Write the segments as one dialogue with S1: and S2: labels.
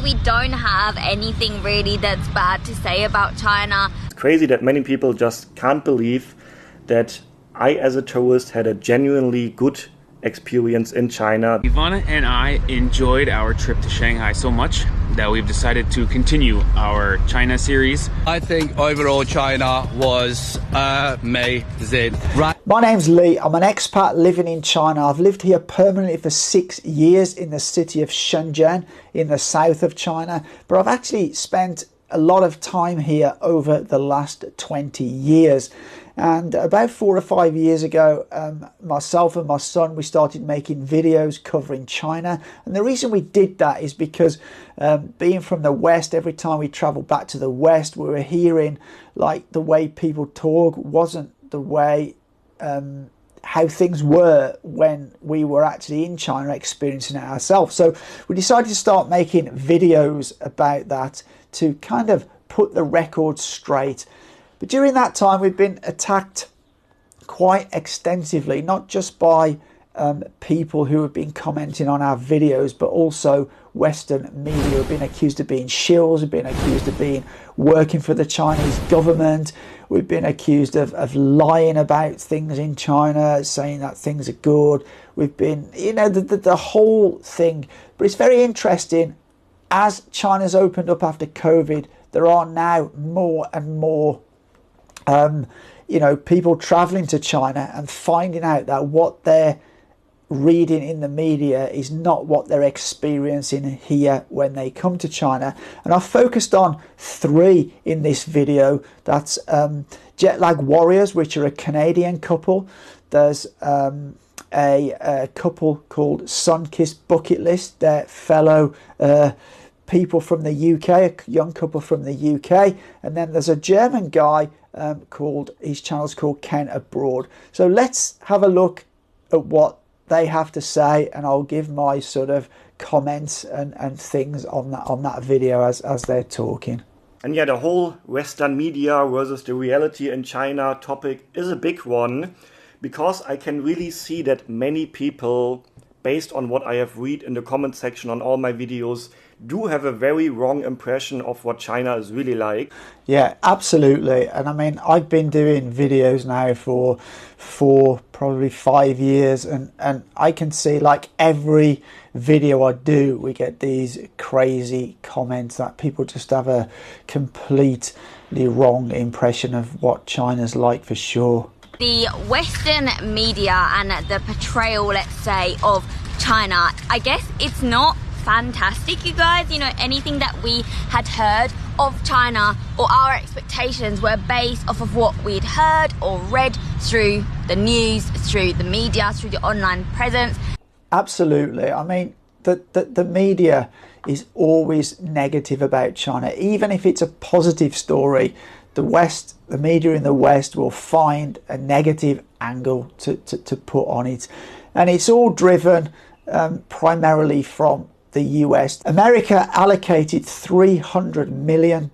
S1: we don't have anything really that's bad to say about China.
S2: It's crazy that many people just can't believe that I, as a tourist, had a genuinely good experience in China.
S3: Ivana and I enjoyed our trip to Shanghai so much that we've decided to continue our China series.
S4: I think overall China was amazing. Right.
S5: My name's Lee. I'm an expat living in China. I've lived here permanently for 6 years in the city of Shenzhen in the south of China, but I've actually spent a lot of time here over the last 20 years. And about 4 or 5 years ago, myself and my son, we started making videos covering China. And the reason we did that is because being from the West, every time we traveled back to the West, we were hearing like the way people talk wasn't the way how things were when we were actually in China experiencing it ourselves. So we decided to start making videos about that to kind of put the record straight. But during that time, we've been attacked quite extensively, not just by people who have been commenting on our videos, but also Western media who have been accused of being shills, have been accused of being working for the Chinese government. We've been accused of lying about things in China, saying that things are good. We've been, you know, the whole thing. But it's very interesting. As China's opened up after COVID, there are now more and more people traveling to China and finding out that what they're reading in the media is not what they're experiencing here when they come to China. And I've focused on 3 in this video. That's Jet Lag Warriors, which are a Canadian couple. There's a couple called Sunkissed Bucket List. They're fellow people from the UK, a young couple from the UK. And then there's a German guy his channel's called Ken Abroad. So let's have a look at what they have to say, and I'll give my sort of comments and things on that video as they're talking.
S2: And yeah, the whole Western media versus the reality in China topic is a big one, because I can really see that many people, based on what I have read in the comment section on all my videos, do have a very wrong impression of what China is really like.
S5: Yeah, absolutely. And I mean, I've been doing videos now for probably 5 years, and I can see, like, every video I do, we get these crazy comments that people just have a completely wrong impression of what China's like, for sure.
S1: The Western media and the portrayal, let's say, of China, I guess it's not fantastic, you guys. You know, anything that we had heard of China or our expectations were based off of what we'd heard or read through the news, through the media, through the online presence.
S5: Absolutely. I mean, the media is always negative about China. Even if it's a positive story, the media in the West will find a negative angle to put on it. And it's all driven primarily from the US. America allocated $300 million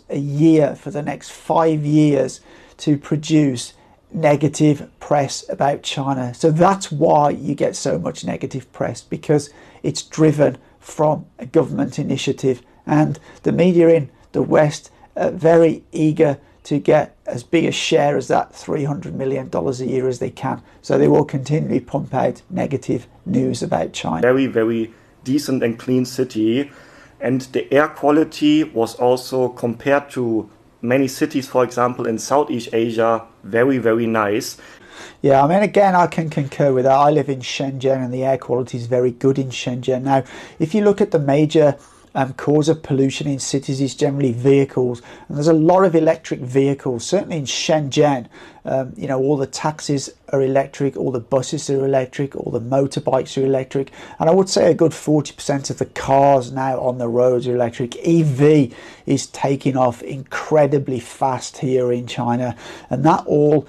S5: a year for the next 5 years to produce negative press about China. So that's why you get so much negative press, because it's driven from a government initiative, and the media in the West are very eager to get as big a share as that $300 million a year as they can. So they will continually pump out negative news about China.
S2: Very, very decent and clean city. And the air quality was also, compared to many cities, for example, in Southeast Asia, very, very nice.
S5: Yeah, I mean, again, I can concur with that. I live in Shenzhen, and the air quality is very good in Shenzhen. Now, if you look at the major cause of pollution in cities, is generally vehicles, and there's a lot of electric vehicles. Certainly in Shenzhen, all the taxis are electric, all the buses are electric, all the motorbikes are electric, and I would say a good 40% of the cars now on the roads are electric. EV is taking off incredibly fast here in China, and that all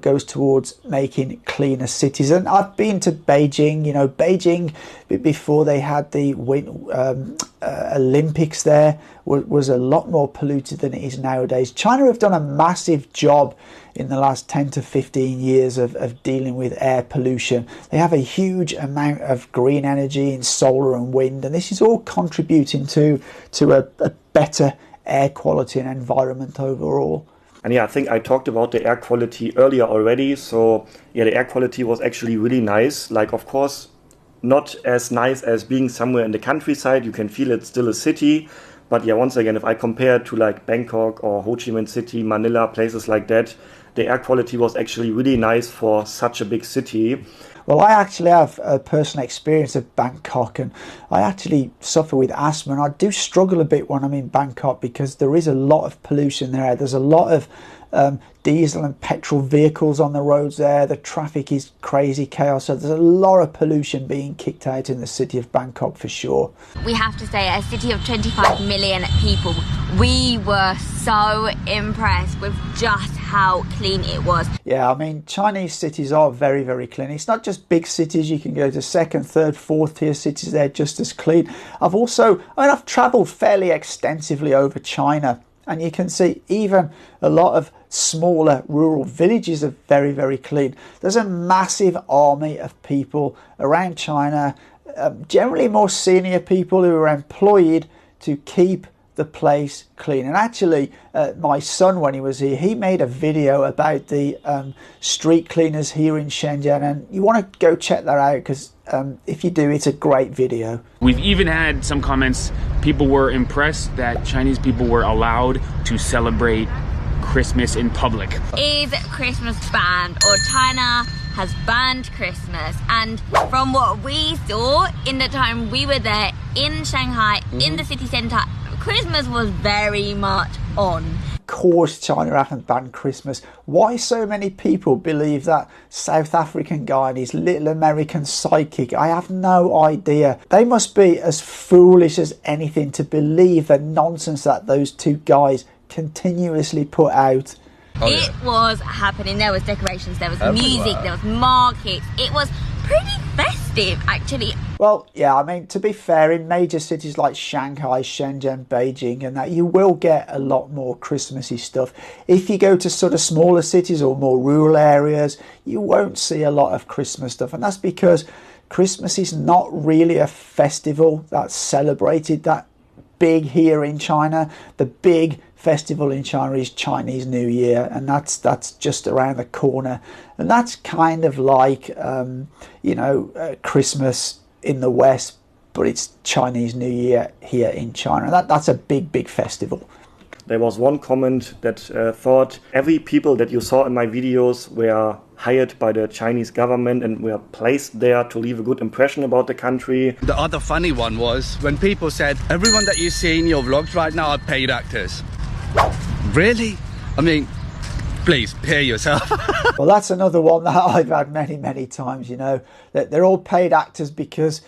S5: goes towards making cleaner cities. And I've been to Beijing. Beijing, before they had the Olympics there, was a lot more polluted than it is nowadays. China have done a massive job in the last 10 to 15 years of dealing with air pollution. They have a huge amount of green energy in solar and wind, and this is all contributing to a better air quality and environment overall.
S2: And yeah, I think I talked about the air quality earlier already. So yeah, the air quality was actually really nice. Like, of course, not as nice as being somewhere in the countryside. You can feel it's still a city. But yeah, once again, if I compare it to like Bangkok or Ho Chi Minh City, Manila, places like that, the air quality was actually really nice for such a big city.
S5: Well, I actually have a personal experience of Bangkok, and I actually suffer with asthma, and I do struggle a bit when I'm in Bangkok because there is a lot of pollution there. There's a lot of diesel and petrol vehicles on the roads there. The traffic is crazy chaos. So there's a lot of pollution being kicked out in the city of Bangkok for sure.
S1: We have to say, a city of 25 million people, we were so impressed with just how clean it was.
S5: Yeah, I mean, Chinese cities are very, very clean. It's not just big cities. You can go to second, third, fourth tier cities. They're just as clean. I've travelled fairly extensively over China, and you can see even a lot of smaller rural villages are very, very clean. There's a massive army of people around China, generally more senior people who are employed to keep the place clean. And actually, my son, when he was here, he made a video about the street cleaners here in Shenzhen, and you want to go check that out because if you do, it's a great video.
S3: We've even had some comments. People were impressed that Chinese people were allowed to celebrate Christmas in public.
S1: Is Christmas banned, or China has banned Christmas? And from what we saw in the time we were there in Shanghai, in the city centre, Christmas was very much on.
S5: Of course China haven't banned Christmas. Why so many people believe that South African guy and his little American sidekick? I have no idea. They must be as foolish as anything to believe the nonsense that those two guys continuously put out.
S1: It was happening. There was decorations, there was music, there was markets. It was pretty festive, actually.
S5: Well, yeah, I mean, to be fair, in major cities like Shanghai, Shenzhen, Beijing and that, you will get a lot more Christmassy stuff. If you go to sort of smaller cities or more rural areas, you won't see a lot of Christmas stuff. And that's because Christmas is not really a festival that's celebrated that big here in China. The big festival in China is Chinese New Year, and that's just around the corner, and that's kind of like Christmas in the West, but it's Chinese New Year here in China. That's a big festival.
S2: There was one comment that thought every people that you saw in my videos were hired by the Chinese government and were placed there to leave a good impression about the country.
S4: The other funny one was when people said, everyone that you see in your vlogs right now are paid actors. Really? I mean, please, hear yourself.
S5: Well, that's another one that I've had many times, that they're all paid actors because,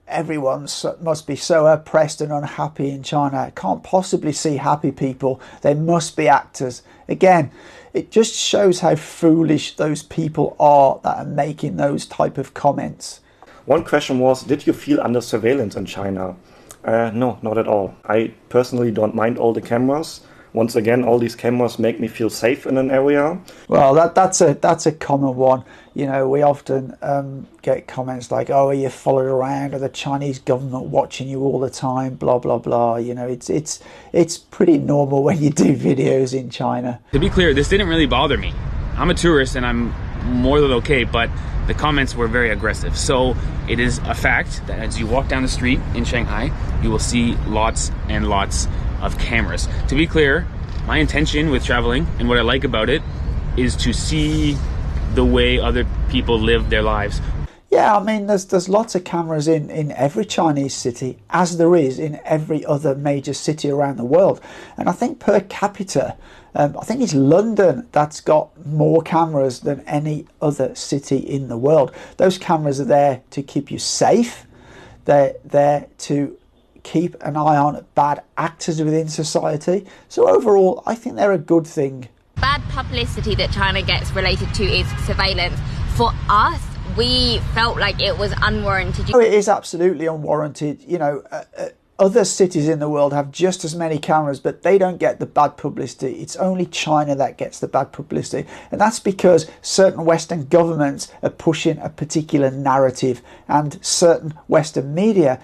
S5: everyone must be so oppressed and unhappy in China. I can't possibly see happy people. They must be actors. Again, it just shows how foolish those people are that are making those type of comments.
S2: One question was, did you feel under surveillance in China? No, not at all. I personally don't mind all the cameras. Once again, all these cameras make me feel safe in an area.
S5: Well, that's a common one. We often get comments like, "Oh, are you followed around? Or the Chinese government watching you all the time?" Blah blah blah. It's pretty normal when you do videos in China.
S3: To be clear, this didn't really bother me. I'm a tourist and I'm more than okay, but the comments were very aggressive. So it is a fact that as you walk down the street in Shanghai, you will see lots and lots of cameras. To be clear, my intention with traveling and what I like about it is to see the way other people live their lives.
S5: Yeah, I mean, there's lots of cameras in every Chinese city, as there is in every other major city around the world. And I think per capita, I think it's London that's got more cameras than any other city in the world. Those cameras are there to keep you safe. They're there to keep an eye on bad actors within society. So overall, I think they're a good thing.
S1: Bad publicity that China gets related to is surveillance. For us, we felt like it was unwarranted.
S5: Oh, it is absolutely unwarranted. other cities in the world have just as many cameras, but they don't get the bad publicity. It's only China that gets the bad publicity. And that's because certain Western governments are pushing a particular narrative, and certain Western media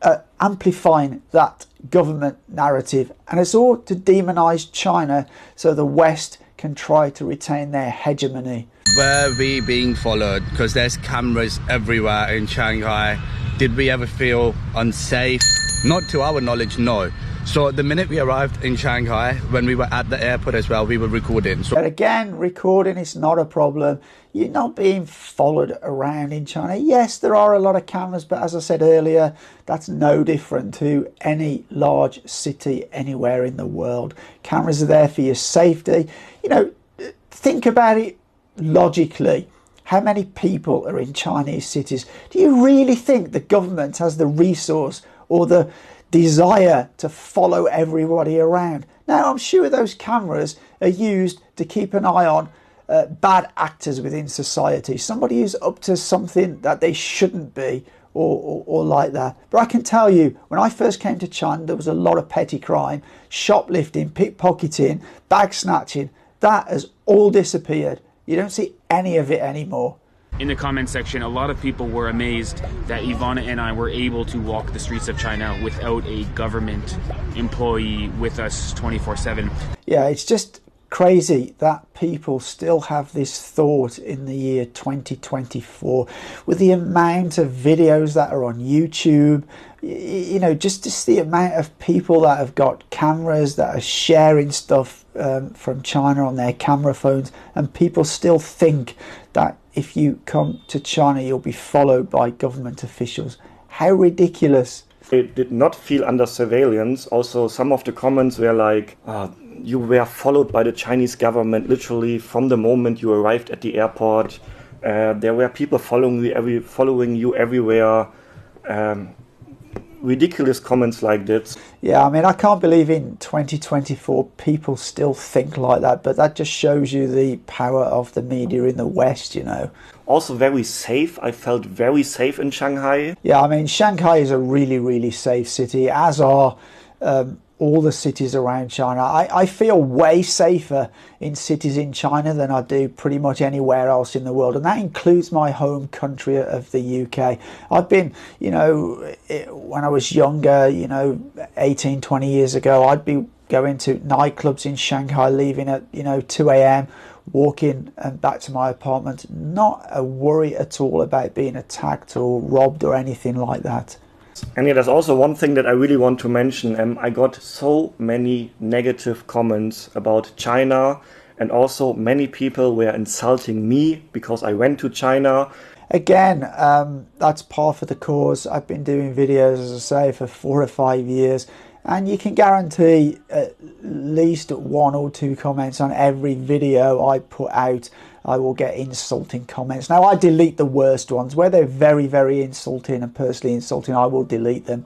S5: are amplifying that government narrative. And it's all to demonize China so the West can try to retain their hegemony.
S4: Were we being followed? Because there's cameras everywhere in Shanghai. Did we ever feel unsafe? Not to our knowledge, no. So the minute we arrived in Shanghai, when we were at the airport as well, we were recording. So
S5: but again, recording is not a problem. You're not being followed around in China. Yes, there are a lot of cameras, but as I said earlier, that's no different to any large city anywhere in the world. Cameras are there for your safety. You know, think about it logically. How many people are in Chinese cities? Do you really think the government has the resource or the desire to follow everybody around? Now, I'm sure those cameras are used to keep an eye on bad actors within society, somebody who's up to something that they shouldn't be, or like that. But I can tell you, when I first came to China, there was a lot of petty crime, shoplifting, pickpocketing, bag snatching. That has all disappeared. You don't see any of it anymore.
S3: In the comment section, a lot of people were amazed that Ivana and I were able to walk the streets of China without a government employee with us 24/7.
S5: Yeah, it's just crazy that people still have this thought in the year 2024 with the amount of videos that are on YouTube. You know, just the amount of people that have got cameras that are sharing stuff from China on their camera phones, and people still think that if you come to China you'll be followed by government officials. How ridiculous.
S2: It did not feel under surveillance. Also, some of the comments were like, you were followed by the Chinese government literally from the moment you arrived at the airport. There were people following you everywhere. Ridiculous comments like this.
S5: Yeah, I mean, I can't believe in 2024 people still think like that, but that just shows you the power of the media in the West, you know.
S2: Also very safe. I felt very safe in Shanghai.
S5: Yeah, I mean, Shanghai is a really, really safe city, as are all the cities around China. I feel way safer in cities in China than I do pretty much anywhere else in the world, and that includes my home country of the UK. I've been, you know, when I was younger, you know, 18, 20 years ago, I'd be going to nightclubs in Shanghai, leaving at, you know, 2 a.m, walking back to my apartment. Not a worry at all about being attacked or robbed or anything like that.
S2: And yeah, there's also one thing that I really want to mention. I got so many negative comments about China, and also many people were insulting me because I went to China.
S5: Again, that's par for the course. I've been doing videos, as I say, for 4 or 5 years, and you can guarantee at least 1 or 2 comments on every video I put out. I will get insulting comments. Now, I delete the worst ones. Where they're very, very insulting and personally insulting, I will delete them.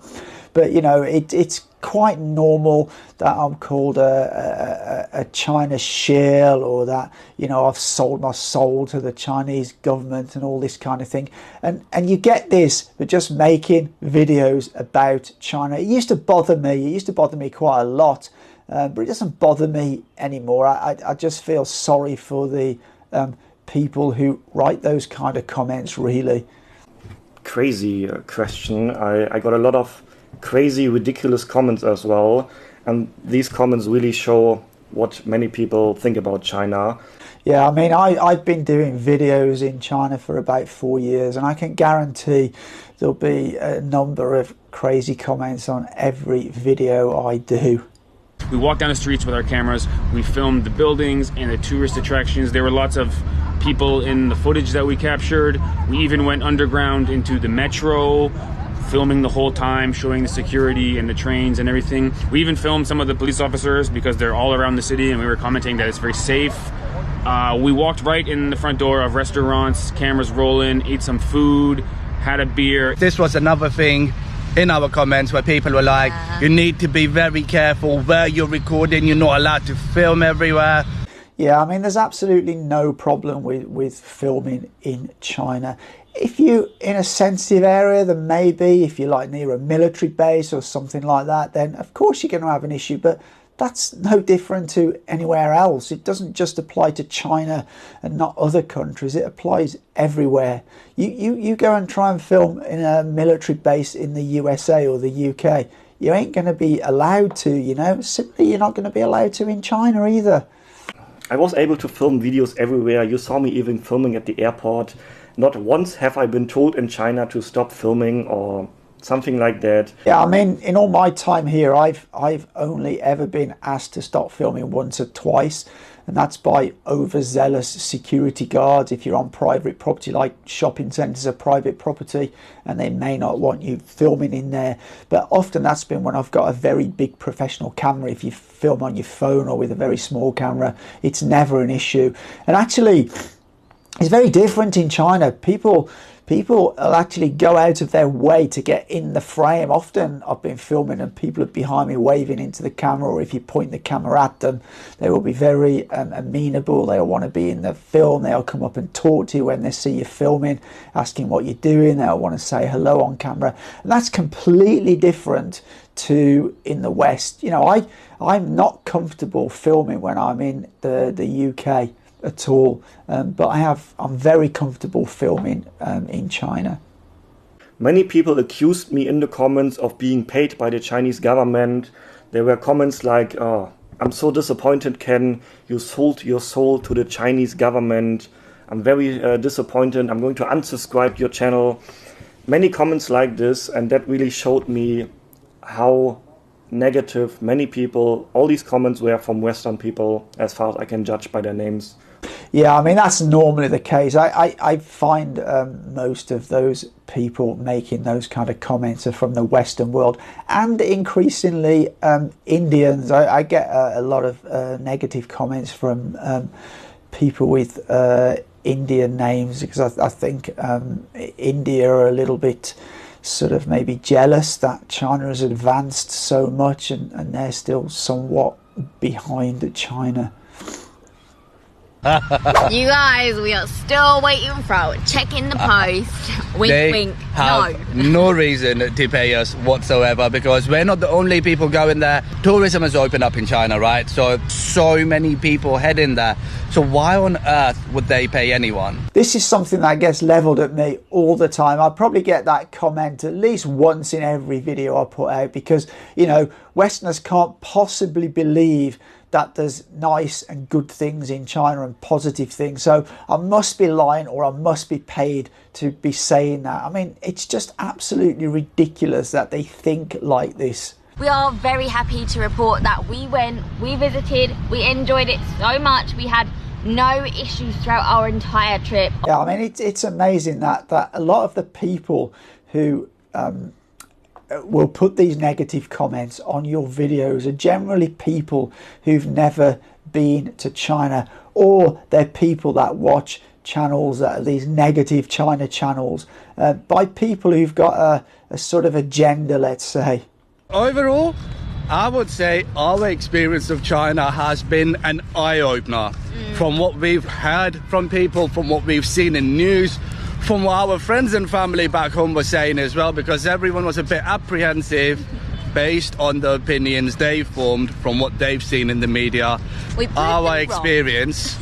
S5: But, you know, it's quite normal that I'm called a China shill, or that, you know, I've sold my soul to the Chinese government and all this kind of thing. And you get this for just making videos about China. It used to bother me. It used to bother me quite a lot. But it doesn't bother me anymore. I just feel sorry for the people who write those kind of comments, really.
S2: Crazy question. I got a lot of crazy, ridiculous comments as well, and these comments really show what many people think about China.
S5: Yeah, I mean, I've been doing videos in China for about 4 years, and I can guarantee there'll be a number of crazy comments on every video I do.
S3: We walked down the streets with our cameras, we filmed the buildings and the tourist attractions. There were lots of people in the footage that we captured. We even went underground into the metro, filming the whole time, showing the security and the trains and everything. We even filmed some of the police officers because they're all around the city, and we were commenting that it's very safe. We walked right in the front door of restaurants, cameras rolling, ate some food, had a beer.
S4: this was another thing in our comments where people were like, you need to be very careful where you're recording, you're not allowed to film everywhere.
S5: Yeah, I mean, there's absolutely no problem with filming in China. If you're in a sensitive area, then maybe if you're like near a military base or something like that, then of course you're going to have an issue. But that's no different to anywhere else. It doesn't just apply to China and not other countries. It applies everywhere. You go and try and film in a military base in the USA or the UK. You ain't going to be allowed to, you know. Simply, you're not going to be allowed to in China either.
S2: I was able to film videos everywhere. You saw me even filming at the airport. Not once have I been told in China to stop filming or something like that.
S5: Yeah, I mean, in all my time here, I've only ever been asked to stop filming once or twice, and that's by overzealous security guards. If you're on private property, like shopping centres are private property, and they may not want you filming in there. But often that's been when I've got a very big professional camera. If you film on your phone or with a very small camera, it's never an issue. And actually, it's very different in China. People will actually go out of their way to get in the frame. Often I've been filming and people are behind me waving into the camera, or if you point the camera at them, they will be very amenable. They'll want to be in the film. They'll come up and talk to you when they see you filming, asking what you're doing. They'll want to say hello on camera. And that's completely different to in the West. You know, I'm not comfortable filming when I'm in the UK at all, but I'm very comfortable filming in China.
S2: Many people accused me in the comments of being paid by the Chinese government. There were comments like, "Oh, I'm so disappointed, Ken, you sold your soul to the Chinese government. I'm very disappointed. I'm going to unsubscribe your channel." Many comments like this, and that really showed me how negative many people, all these comments were from Western people, as far as I can judge by their names.
S5: Yeah, I mean, that's normally the case. I find most of those people making those kind of comments are from the Western world, and increasingly Indians. I get a lot of negative comments from people with Indian names, because I think India are a little bit sort of maybe jealous that China has advanced so much, and they're still somewhat behind China.
S1: You guys, we are still waiting for our check in the post. Wink,
S4: They
S1: wink.
S4: have
S1: No.
S4: no reason to pay us whatsoever, because we're not the only people going there. Tourism has opened up in China, right? So many people heading there. So why on earth would they pay anyone?
S5: This is something that gets levelled at me all the time. I probably get that comment at least once in every video I put out, because, you know, Westerners can't possibly believe that there's nice and good things in China and positive things. So I must be lying, or I must be paid to be saying that. I mean, it's just absolutely ridiculous that they think like this.
S1: We are very happy to report that we went, we visited, we enjoyed it so much. We had no issues throughout our entire trip.
S5: Yeah, I mean, it's amazing that a lot of the people who will put these negative comments on your videos are generally people who've never been to China, or they're people that watch channels that are these negative China channels by people who've got a sort of agenda, let's say.
S4: Overall, I would say our experience of China has been an eye-opener. From what we've heard from people, from what we've seen in news, from what our friends and family back home were saying as well, because everyone was a bit apprehensive based on the opinions they formed from what they've seen in the media. Our experience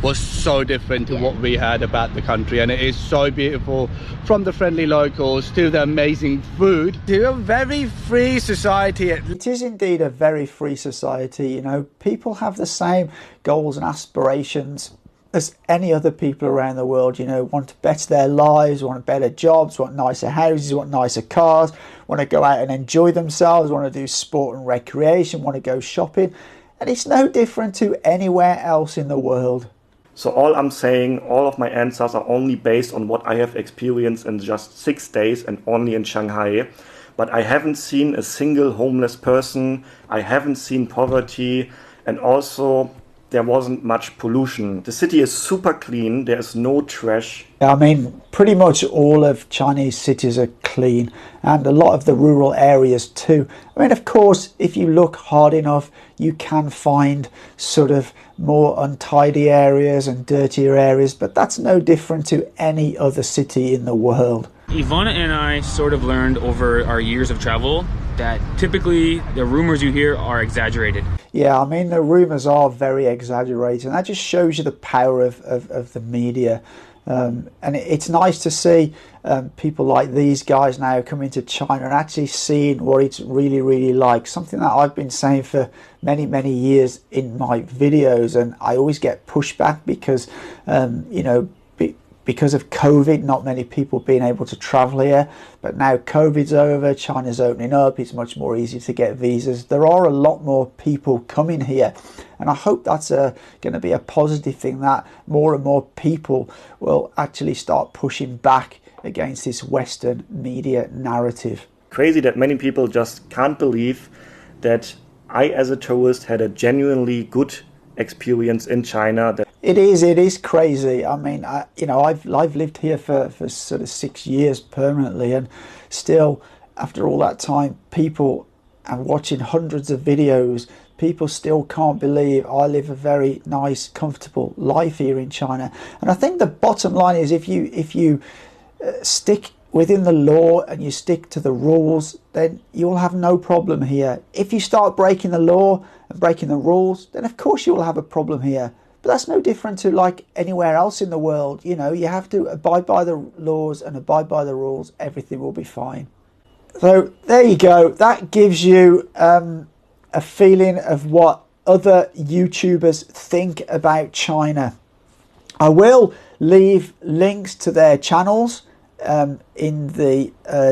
S4: was so different to what we heard about the country, and it is so beautiful, from the friendly locals to the amazing food to a very free society.
S5: It is indeed a very free society. You know, people have the same goals and aspirations as any other people around the world. You know, want to better their lives, want better jobs, want nicer houses, want nicer cars, want to go out and enjoy themselves, want to do sport and recreation, want to go shopping. And it's no different to anywhere else in the world.
S2: So all I'm saying, all of my answers are only based on what I have experienced in just 6 days and only in Shanghai. But I haven't seen a single homeless person. I haven't seen poverty. And also, there wasn't much pollution. The city is super clean, there is no trash.
S5: I mean, pretty much all of Chinese cities are clean, and a lot of the rural areas too. I mean, of course, if you look hard enough, you can find sort of more untidy areas and dirtier areas, but that's no different to any other city in the world.
S3: Ivana and I sort of learned over our years of travel that typically the rumors you hear are exaggerated.
S5: Yeah, I mean, the rumours are very exaggerated, and that just shows you the power of the media. And it's nice to see people like these guys now coming to China and actually seeing what it's really, really like. Something that I've been saying for many, many years in my videos, and I always get pushback because, you know, because of COVID, not many people being able to travel here. But now COVID's over, China's opening up, it's much more easy to get visas. There are a lot more people coming here. And I hope that's going to be a positive thing, that more and more people will actually start pushing back against this Western media narrative.
S2: Crazy that many people just can't believe that I, as a tourist, had a genuinely good experience in China.
S5: It is crazy. I mean, I've lived here for sort of 6 years permanently, and still, after all that time, people are watching hundreds of videos. People still can't believe I live a very nice, comfortable life here in China. And I think the bottom line is, if you stick within the law and you stick to the rules, then you'll have no problem here. If you start breaking the law and breaking the rules, then of course you will have a problem here. But that's no different to like anywhere else in the world. You know, you have to abide by the laws and abide by the rules. Everything will be fine. So there you go. That gives you a feeling of what other YouTubers think about China. I will leave links to their channels in the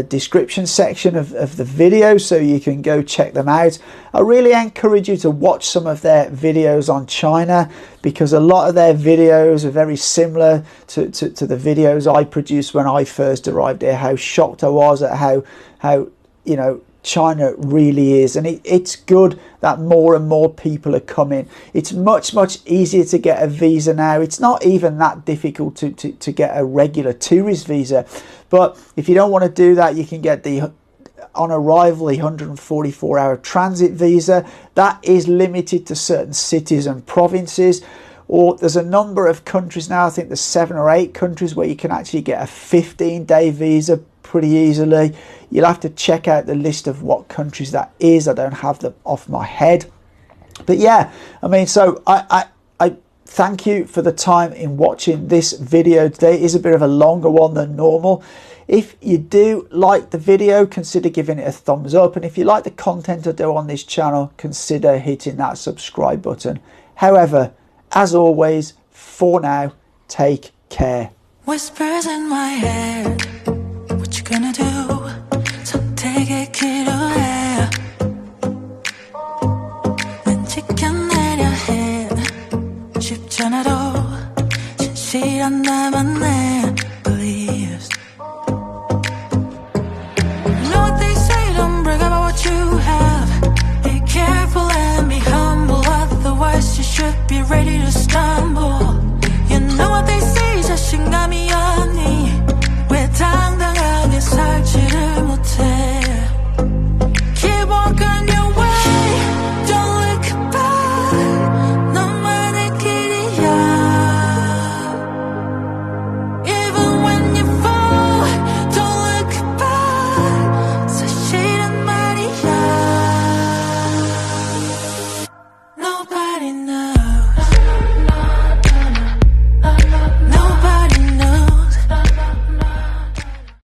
S5: description section of the video, so you can go check them out. I really encourage you to watch some of their videos on China, because a lot of their videos are very similar to the videos I produced when I first arrived here. How shocked I was at how you know, China really is. And it's good that more and more people are coming. It's much easier to get a visa now. It's not even that difficult to get a regular tourist visa. But if you don't want to do that, you can get the on arrival the 144-hour transit visa. That is limited to certain cities and provinces. Or there's a number of countries now, I think there's 7 or 8 countries where you can actually get a 15-day visa pretty easily. You'll have to check out the list of what countries that is. I don't have them off my head. But yeah, I mean, so I thank you for the time in watching this video today. It is a bit of a longer one than normal. If you do like the video, consider giving it a thumbs up. And if you like the content I do on this channel, consider hitting that subscribe button. However, as always, for now, take care.
S6: Whispers in my head, what you gonna do? 선택의 기로에 왠지 견내려 해. 쉽지 않아도 진실한 나만 내